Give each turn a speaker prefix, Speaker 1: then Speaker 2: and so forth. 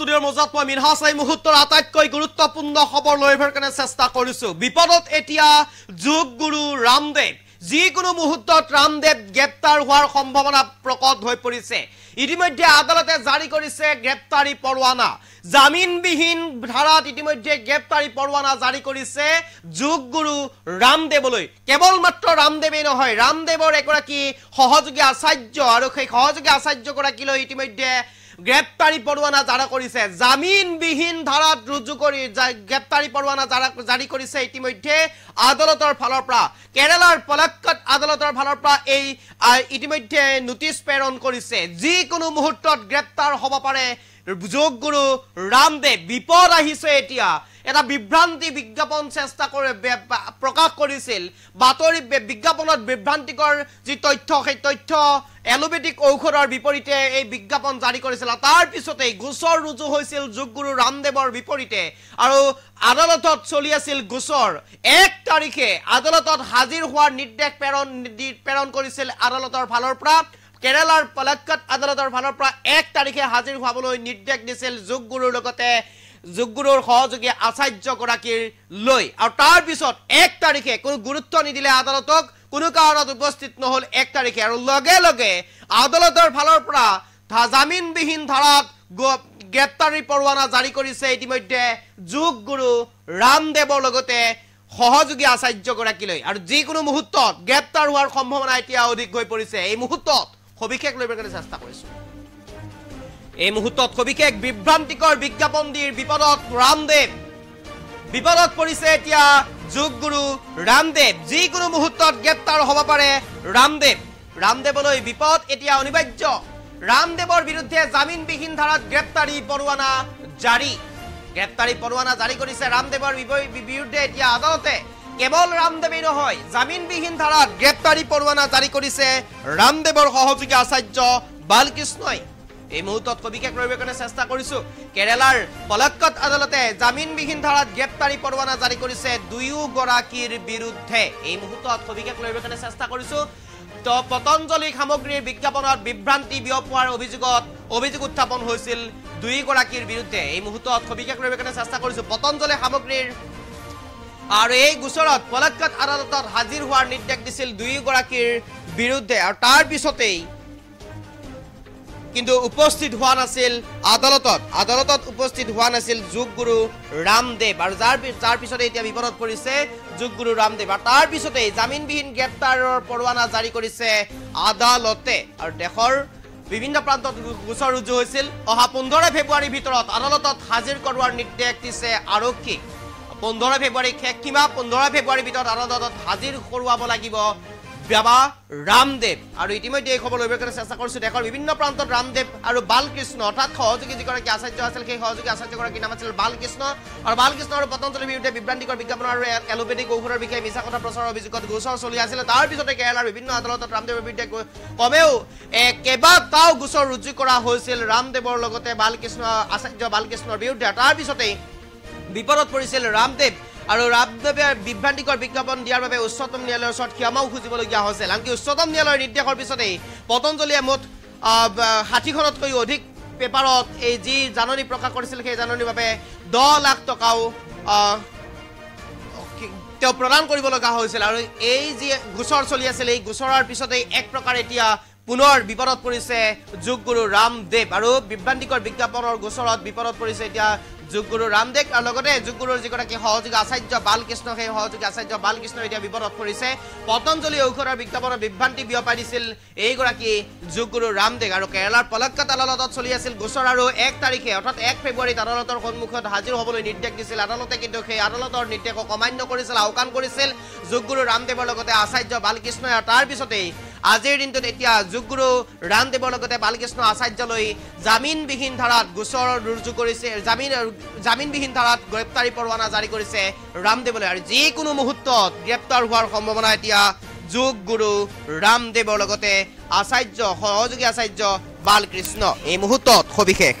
Speaker 1: ষ্টুডিঅ'ৰ মাজত মই মিনহাছ এই মুহূৰ্তৰ আটাইতকৈ গুৰুত্বপূৰ্ণ খবৰ লৈ আহিবৰ কাৰণে চেষ্টা কৰিছো বিপদত এতিয়া যোগ গুৰু ৰামদেৱ যিকোনো মুহূৰ্তত ৰামদেৱ গ্ৰেপ্তাৰ হোৱাৰ সম্ভাৱনা প্ৰকট হৈ পৰিছে ইতিমধ্যে আদালতে জাৰি কৰিছে গ্ৰেপ্তাৰী পৰৱানা জামিনবিহীন ধাৰাত ইতিমধ্যে গ্ৰেপ্তাৰী পৰৱানা জাৰি কৰিছে যোগ গুৰু ৰামদেৱলৈ কেৱল মাত্ৰ ৰামদেৱেই নহয় ৰামদেৱৰ এগৰাকী সহযোগী আচাৰ্য আৰু সেই সহযোগী আচাৰ্যগৰাকীলৈ ইতিমধ্যে গ্ৰেপ্তাৰী পৰৱানা জাৰি কৰিছে জামিনবিহীন ধাৰাত ৰুজু কৰি গ্ৰেপ্তাৰী পৰৱানা জাৰি কৰিছে ইতিমধ্যে আদালতৰ ফালৰ পৰা কেৰালাৰ পলক্কট আদালতৰ ফালৰ পৰা এই ইতিমধ্যে নোটিছ প্ৰেৰণ কৰিছে যিকোনো মুহূৰ্তত গ্ৰেপ্তাৰ হ'ব পাৰে যোগ গুৰু ৰামদেৱ বিপদ আহিছে এতিয়া এটা বিভ্ৰান্তি বিজ্ঞাপন চেষ্টা কৰি প্ৰকাশ কৰিছিল বাতৰি বিজ্ঞাপনত বিভ্ৰান্তিকৰ যি তথ্য সেই তথ্য এলোপেথিক ঔষধৰ বিপৰীতে এই বিজ্ঞাপন জাৰি কৰিছিল তাৰ পিছতেই গোচৰ ৰুজু হৈছিল যোগ গুৰু ৰামদেৱৰ বিপৰীতে আৰু আদালতত চলি আছিল গোচৰ 1 তাৰিখে আদালতত হাজিৰ হোৱাৰ নিৰ্দেশ প্ৰেৰণ কৰিছিল আদালতৰ ফালৰ পৰা কেৰালাৰ পলক্কট আদালতৰ ফালৰ পৰা 1 তাৰিখে হাজিৰ হোৱাবলৈ নিৰ্দেশ দিছিল যোগ গুৰুৰ লগতে যোগ গুৰুৰ সহযোগী আচাৰ্যগৰাকীৰ লৈ আৰু তাৰ পিছত 1 তাৰিখে কোনো গুৰুত্ব নিদিলে আদালতক কোনো কাৰণত উপস্থিত নহল 1 তাৰিখে আৰু লগে লগে আদালতৰ ফালৰ পৰা জামিনবিহীন ধাৰাত গ্ৰেপ্তাৰী পৰৱানা জাৰি কৰিছে ইতিমধ্যে যোগ গুৰু ৰামদেৱৰ লগতে সহযোগী আচাৰ্যগৰাকীলৈ আৰু যিকোনো মুহূৰ্তত গ্ৰেপ্তাৰ হোৱাৰ সম্ভাৱনা এতিয়া অধিক হৈ পৰিছে এই মুহূৰ্তত সবিশেষ লইবৰ কাৰণে চেষ্টা কৰিছো এই মুহূৰ্তত সবিশেষ বিভ্ৰান্তিকৰ বিজ্ঞাপন দিৰ বিপদত ৰামদেৱ বিপদত পৰিছে এতিয়া যোগ গুৰু ৰামদেৱ যিকোনো মুহূৰ্তত গ্ৰেপ্তাৰ হ'ব পাৰে ৰামদেৱলৈ বিপদ এতিয়া অনিবাৰ্য ৰামদেৱৰ বিৰুদ্ধে জামিনবিহীন ধাৰাত গ্ৰেপ্তাৰী পৰৱানা জাৰি কৰিছে ৰামদেৱৰ বিৰুদ্ধে এতিয়া আদালতে কেৱল ৰামদেৱেই নহয় জামিনবিহীন ধাৰাত গ্ৰেপ্তাৰী পৰৱানা জাৰি কৰিছে ৰামদেৱৰ সহযোগী আচাৰ্য বালকৃষ্ণই এই মুহূৰ্তত সবিশেষ লইবৰ কাৰণে চেষ্টা কৰিছো কেৰালাৰ পলক্কট আদালতে জামিনবিহীন ধাৰাত গ্ৰেপ্তাৰী পৰৱানা জাৰি কৰিছে দুয়োগৰাকীৰ বিৰুদ্ধে এই মুহূৰ্তত সবিশেষ লইবৰ কাৰণে চেষ্টা কৰিছো তো পতঞ্জলি সামগ্ৰীৰ বিজ্ঞাপনত বিভ্ৰান্তি বিয়পোৱাৰ অভিযোগ উত্থাপন হৈছিল দুয়োগৰাকীৰ বিৰুদ্ধে এই মুহূৰ্তত সবিশেষ লইবৰ কাৰণে চেষ্টা কৰিছো পতঞ্জলি সামগ্ৰীৰ আৰু এই গোচৰত পলক্কট আদালতত হাজিৰ হোৱাৰ নিৰ্দেশ দিছিল দুয়োগৰাকীৰ বিৰুদ্ধে আৰু তাৰ পিছতেই কিন্তু উপস্থিত হোৱা নাছিল আদালতত উপস্থিত হোৱা নাছিল যোগ গুৰু ৰামদেৱ আৰু যাৰ পিছতে এতিয়া বিপদত পৰিছে যোগ গুৰু ৰামদেৱ আৰু তাৰ পিছতে জামিনবিহীন গ্ৰেপ্তাৰৰ পৰৱানা জাৰি কৰিছে আদালতে আৰু দেশৰ বিভিন্ন প্ৰান্তত গোচৰ ৰুজু হৈছিল অহা 15 ফেব্ৰুৱাৰীৰ ভিতৰত আদালতত হাজিৰ কৰোৱাৰ নিৰ্দেশ দিছে আৰক্ষীক 15 ফেব্ৰুৱাৰী শেষ কিমা 15 ফেব্ৰুৱাৰীৰ ভিতৰত আদালতত হাজিৰ কৰোৱাব লাগিব বাবা ৰামদেৱ আৰু ইতিমধ্যে এই খবৰ লইবৰ কাৰণে চেষ্টা কৰিছো দেশৰ বিভিন্ন প্ৰান্তত ৰামদেৱ আৰু বালকৃষ্ণ অৰ্থাৎ সহযোগী যিগৰাকী আচাৰ্য আছিল সেই সহযোগী আচাৰ্যগৰাকীৰ নাম আছিল বালকৃষ্ণ আৰু পতঞ্জলিৰ বিৰুদ্ধে বিভ্ৰান্তিকৰ বিজ্ঞাপন আৰু এলোপেথিক ঔষধৰ বিষয়ে মিছা কথা প্ৰচাৰৰ অভিযোগত গোচৰ চলি আছিল তাৰ পিছতে কেৰালাৰ বিভিন্ন আদালতত ৰামদেৱৰ বিৰুদ্ধে কমেও কেইবাটাও গোচৰ ৰুজু কৰা হৈছিল ৰামদেৱৰ লগতে আচাৰ্য বালকৃষ্ণৰ বিৰুদ্ধে তাৰ পিছতে বিপদত পৰিছিল ৰামদেৱ আৰু ৰামদেৱে বিভ্ৰান্তিকৰ বিজ্ঞাপন দিয়াৰ বাবে উচ্চতম ন্যায়ালয়ৰ ওচৰত ক্ষমাও খুজিবলগীয়া হৈছিল আনকি উচ্চতম ন্যায়ালয়ৰ নিৰ্দেশৰ পিছতেই পতঞ্জলিয়ে মুঠ 60খনতকৈ অধিক পেপাৰত এই যি জাননী প্ৰকাশ কৰিছিল সেই জাননীৰ বাবে 10 লাখ টকাও তেওঁ প্ৰদান কৰিব লগা হৈছিল আৰু এই যি গোচৰ চলি আছিল এই গোচৰৰ পিছতেই এক প্ৰকাৰ এতিয়া পুনৰ বিপদত পৰিছে যোগ গুৰু ৰামদেৱ আৰু বিভ্ৰান্তিকৰ বিজ্ঞাপনৰ গোচৰত বিপদত পৰিছে এতিয়া যোগ গুৰু ৰামদেৱ আৰু লগতে যোগ গুৰুৰ যিগৰাকী সহযোগী আচাৰ্য বালকৃষ্ণ সেই সহযোগী আচাৰ্য বালকৃষ্ণ এতিয়া বিপদত পৰিছে পতঞ্জলি ঔষধৰ বিজ্ঞাপনৰ বিভ্ৰান্তি বিয়পাই দিছিল এইগৰাকী যোগ গুৰু ৰামদেৱ আৰু কেৰালাৰ পলক্কট আদালতত চলি আছিল গোচৰ আৰু 1 তাৰিখে অৰ্থাৎ 1 ফেব্ৰুৱাৰীত আদালতৰ সন্মুখত হাজিৰ হ'বলৈ নিৰ্দেশ দিছিল আদালতে কিন্তু সেই আদালতৰ নিৰ্দেশক অমান্য কৰিছিল আওকাণ কৰিছিল যোগ গুৰু ৰামদেৱৰ লগতে আচাৰ্য বালকৃষ্ণই আৰু তাৰ পিছতেই আজিৰ দিনটোত এতিয়া যোগ গুৰু ৰামদেৱৰ লগতে বালকৃষ্ণ আচাৰ্যলৈ জামিনবিহীন ধাৰাত গোচৰ ৰুজু কৰিছে জামিনবিহীন ধাৰাত গ্ৰেপ্তাৰী পৰৱানা জাৰি কৰিছে ৰামদেৱলৈ আৰু যিকোনো মুহূৰ্তত গ্ৰেপ্তাৰ হোৱাৰ সম্ভাৱনা এতিয়া যোগ গুৰু ৰামদেৱৰ লগতে সহযোগী আচাৰ্য বালকৃষ্ণ এই মুহূৰ্তত সবিশেষ